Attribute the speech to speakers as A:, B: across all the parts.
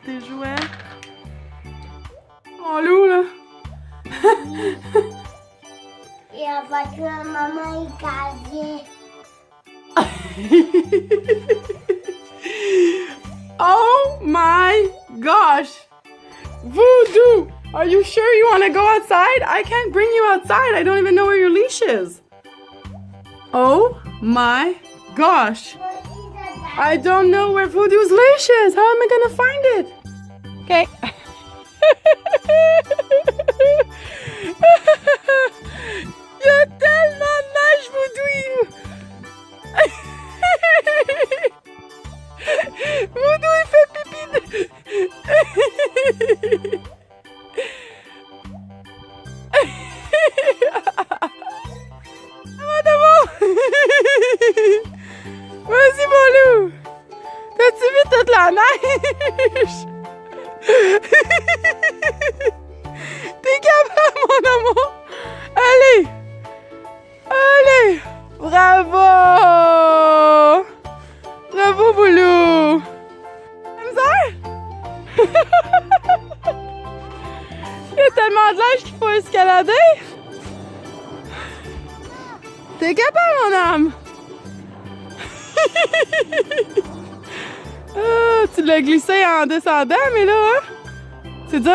A: tes jouets. Mon loup, là.
B: Et après que maman est casée.
A: Oh my gosh! Voodoo! Are you sure you want to go outside? I can't bring you outside. I don't even know where your leash is. Oh my gosh! I don't know where Voodoo's leash is. How am I gonna find it? Okay. Il y a tellement de neige, Voodoo! Voodoo, il fait pipi! Vas-y, mon loup! T'as-tu vu toute la neige? T'es capable, mon amour! Allez! Allez! Bravo! Bravo, Boulou! Il y a tellement de neige qu'il faut escalader! T'es capable, mon âme! Ah, tu l'as glissé en descendant, mais là, hein? C'est dur?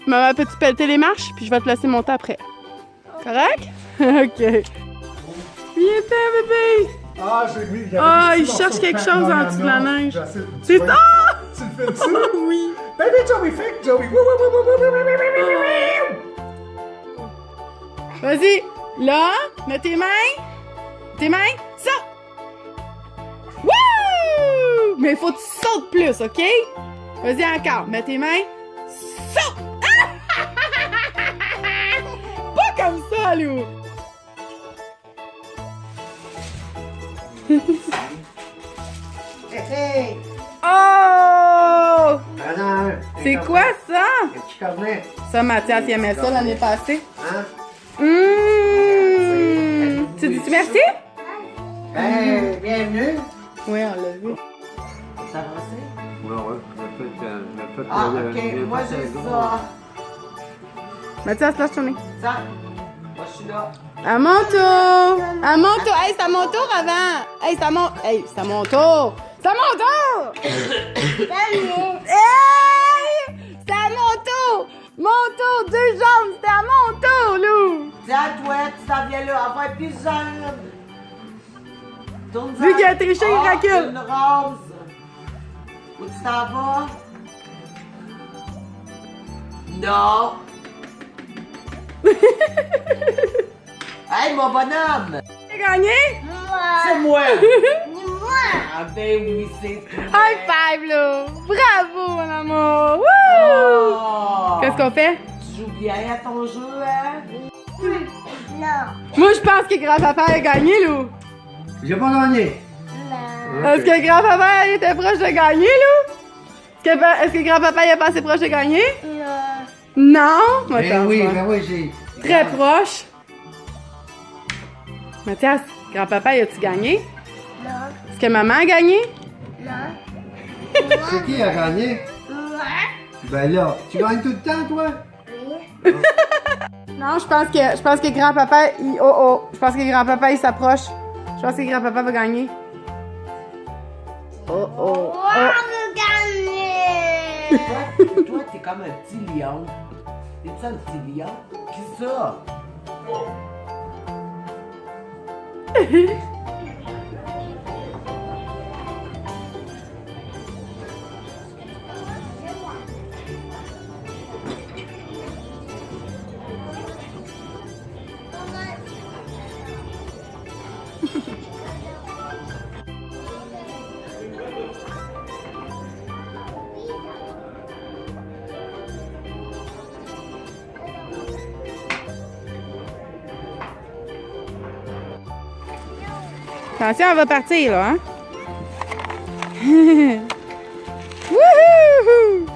A: Maman, peux-tu pelleter les marches? Puis je vais te laisser monter après. Correct? OK. Viens, bébé!
C: Ah, j'ai mis.
A: Ah, il cherche quelque chose en dessous de la neige. C'est ça!
C: Tu le fais ça?
A: Oui!
C: Baby Joey, fake Joey!
A: Vas-y! Là, mets tes mains! Tes mains! Ça! Wouh! Mais il faut que tu sautes plus, OK? Vas-y encore, mets tes mains! Ça! Pas comme ça, Lou!
D: Hey!
A: Oh! C'est
D: Un
A: quoi ça?
D: petit cornet.
A: Ça, Mathias, il aimait ça l'année passée.
D: Hein?
A: Tu dis merci?
D: Hey, bienvenue.
A: Oui, on l'a vu.
D: Ça va passer?
E: Ouais,
D: Ah, ok. Moi, j'ai ça.
A: Mathias, lâche ton nez.
D: Ça. Moi, je suis là.
A: À mon tour! À mon tour! Hey, c'est à mon tour avant! Hey, c'est à mon... Hey, c'est à mon tour! C'est à mon tour! Hey! C'est à mon tour! Mon tour! 2 jambes! C'était à mon tour, Lou!
D: Tiens, toi, tu t'en viens là. Enfin, plus jeune. Tourne
A: Vu qu'il a triché, il recule.
D: Une rose. Où tu t'en vas? Non. Hey, mon bonhomme!
A: J'ai gagné?
D: C'est moi!
B: Moi.
D: Ah ben oui, c'est toi!
A: High five, Lou! Bravo, mon amour! Wouh!
D: Oh!
A: Qu'est-ce qu'on fait?
D: Tu joues bien à ton jeu, hein?
B: Non.
A: Moi, je pense que grand-papa a gagné, Lou!
E: J'ai pas gagné.
B: Non.
A: Est-ce que grand-papa était proche de gagner, Lou? Est-ce que grand-papa est pas assez proche de gagner?
B: Non.
A: Non? Moi,
E: Ben oui,
A: pense pas.
E: ben oui, j'ai.
A: Très proche. Mathias, grand-papa, a-tu gagné?
B: Non.
A: Est-ce que maman a gagné?
B: Non.
E: C'est qui a gagné?
B: Moi.
E: Ben là, tu gagnes tout le temps, toi?
B: Oui.
A: Non, je pense que grand-papa, je pense que grand-papa, il s'approche. Je pense que grand-papa va gagner. Oh.
B: Moi, je gagne.
D: Toi, t'es comme un petit lion. T'es-tu un petit lion? Qui ça?
A: Attention, on va partir, là, hein? Wouhou!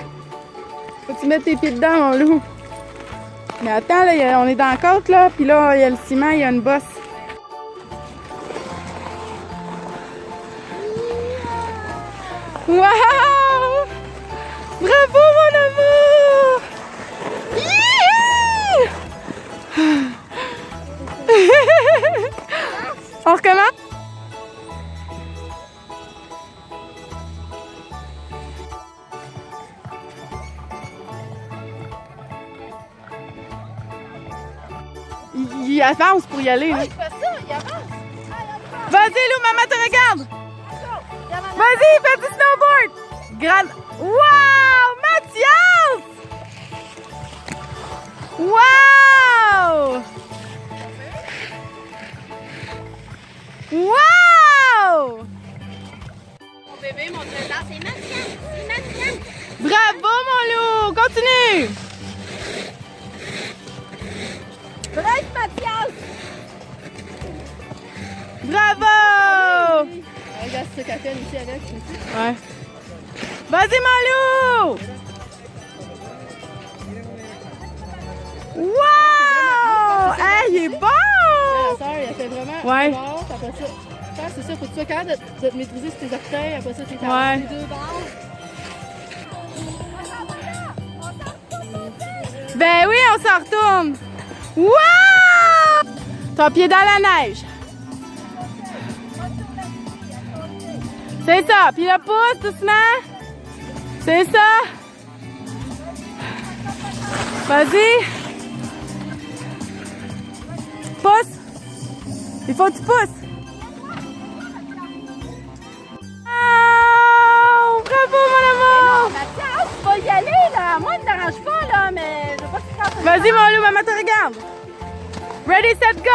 A: Faut-tu mettre tes pieds dedans, mon loup? Mais attends, là, on est dans la côte, là, puis là, il y a le ciment, il y a une bosse. Wow! il avance pour y aller. Là.
F: Il fait ça, il avance.
A: Vas-y, Lou, maman te regarde. Vas-y, fais du snowboard. Wow, Mathias! Wow! Wow!
F: Mon bébé, mon trésor, c'est Mathias. C'est Mathias.
A: Bravo, mon loup! Continue!
F: Bref, Mathias.
A: Bravo!
F: Regarde ce qu'elle fait ici avec.
A: Ouais. Vas-y, mon loup! Wow! Hey, il est bon!
F: La sœur, elle fait vraiment
A: Ouais.
F: fort. Après ça, c'est ça, faut que tu sois capable de te maîtriser sur tes orteils. Après ça, t'es capable
A: Ouais.
F: les deux barres.
A: Ben oui, on s'en retourne! Wow! Ton pied dans la neige. C'est ça. Puis le pouce doucement. C'est ça. Vas-y. Pousse. Il faut que tu pousses. Oh, bravo, mon amour.
F: Mathias, tu vas y aller, là. Moi, ne t'arrange pas, là, mais je veux pas que tu fasses.
A: Vas-y, mon loup, maman te regarde. Ready, set, go!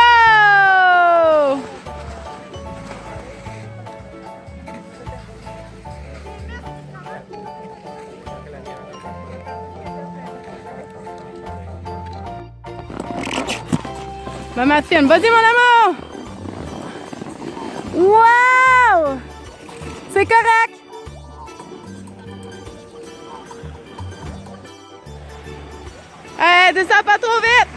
A: Maman filme. Vas-y, mon amour! Wow! C'est correct! Descends pas trop vite!